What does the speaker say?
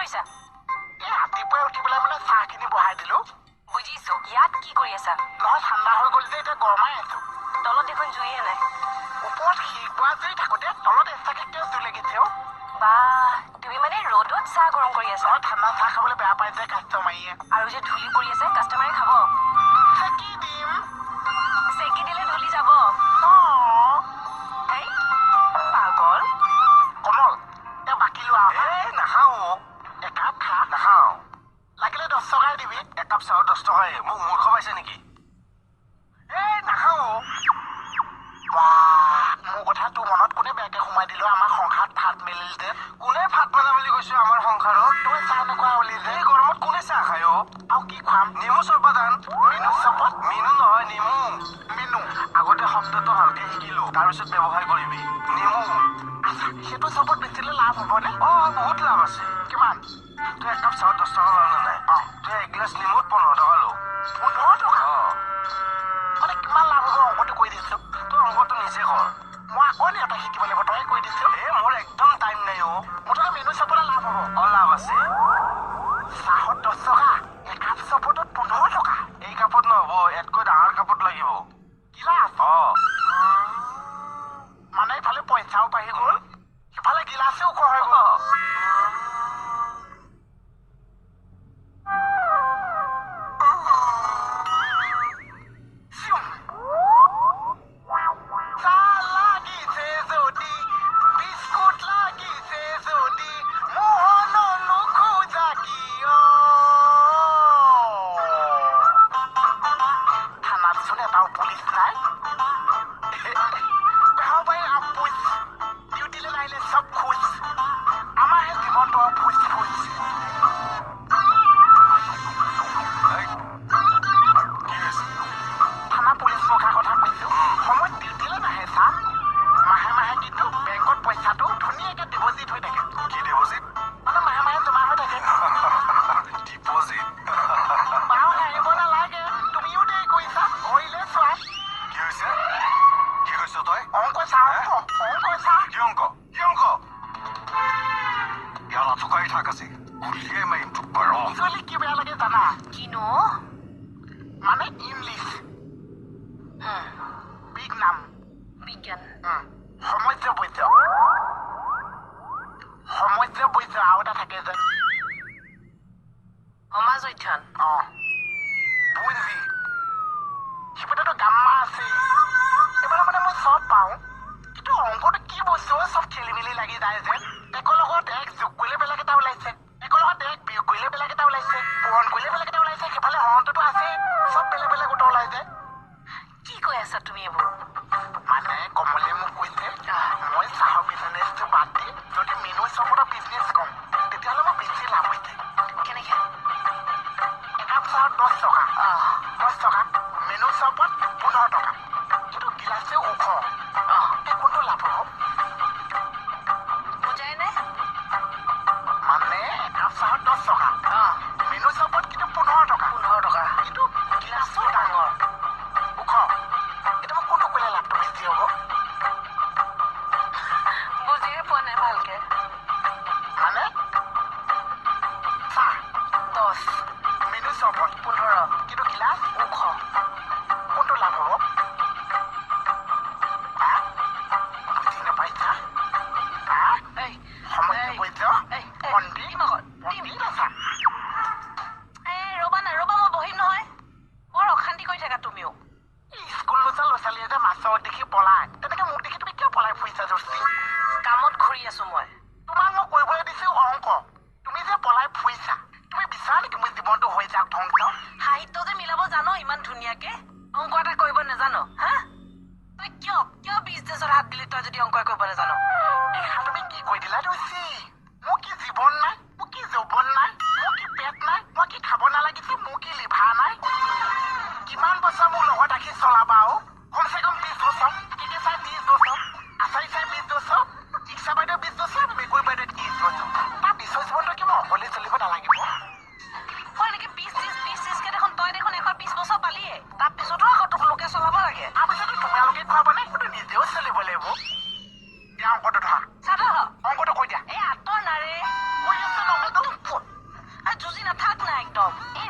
কৰিছা? ৰাতিপুৱাই উঠি পেলাই মানে চাহখিনি বহাই দিলো। বুজিছো। ইয়াত কি কৰি আছা? নহয় ঠাণ্ডা হৈ গ'ল যে এতিয়া গৰমাই আছো। তলত দেখোন জুইয়ে নাই। ওপৰত শিকোৱা জুই থাকোতে তলত এক্সট্ৰাকে কিয় জুই লাগিছে অ? বাহ, তুমি মানে ৰ'দত চাহ গৰম কৰি আছা? নহয় ঠাণ্ডা চাহ খাবলৈ বেয়া পাই যে কাষ্টমাৰীয়ে। আৰু যে ধূলি পৰি আছে, কাষ্টমাৰে খাব। চেকি দিম। চেকি দিলে ধূলি যাব। এই পাগল। কমল এতিয়া বাকী লোৱা। নাখাওঁ। একাপ খা। নাখাওঁ। লাগিলে 10 টকাই দিবি। একাপ চাহৰ 10 টকাই। মোক মূৰ্খ পাইছে নেকি? নাখাওঁ। মোৰ কথা তোৰ মনত কোনে বেয়াকে সোমাই দিলো? আমাৰ সংসাৰত ফাট মেলিল যে। কোনে ফাট মেলা বুলি কৈছো আমাৰ সংসাৰত? তই চাহ নোখোৱা হলি যে। এই গৰমত কোনে চাহ খায় অ? আৰু কি খুৱাম? নেমু চৰবত আন। মিনু চৰবত? মিনু নহয় নেমু। মিনু। আগতে শব্দটো ভালকে শিকিলো, তাৰপিছত ব্যৱহাৰ কৰিবি। নেমু। আচ্ছা, সেইটো চৰবত বেচিলে লাভ হ'বনে? বহুত লাভ আছে। কিমান? তই একাপ চাহত 10 টকা লওঁ নে নাই? তই এগিলাচ নেমুত 15 টকা লওঁ। 15 টকা? মানে কিমান লাভ হ'ব অংকটো কৈ দিছো। তই অংকটো নিজে কৰ। মই আকৌ এটা শিকিব লাগিব, তই কৈ দিছো। মোৰ একদম টাইম নাই অ। মুঠতে মেনু চাবলৈ লাভ হ'ব। লাভ আছে। চাহত 10 টকা, একাপ চৰবতত 15 টকা। এই কাপত নহ'ব, ইয়াতকৈ ডাঙৰ কাপত লাগিব। গিলাচ? মানে ইফালে পইচাও বাঢ়ি গ'ল, সিফালে গিলাচেও ওখ হৈ গ'ল। অংকটো কৈ দিয়া। একদম এই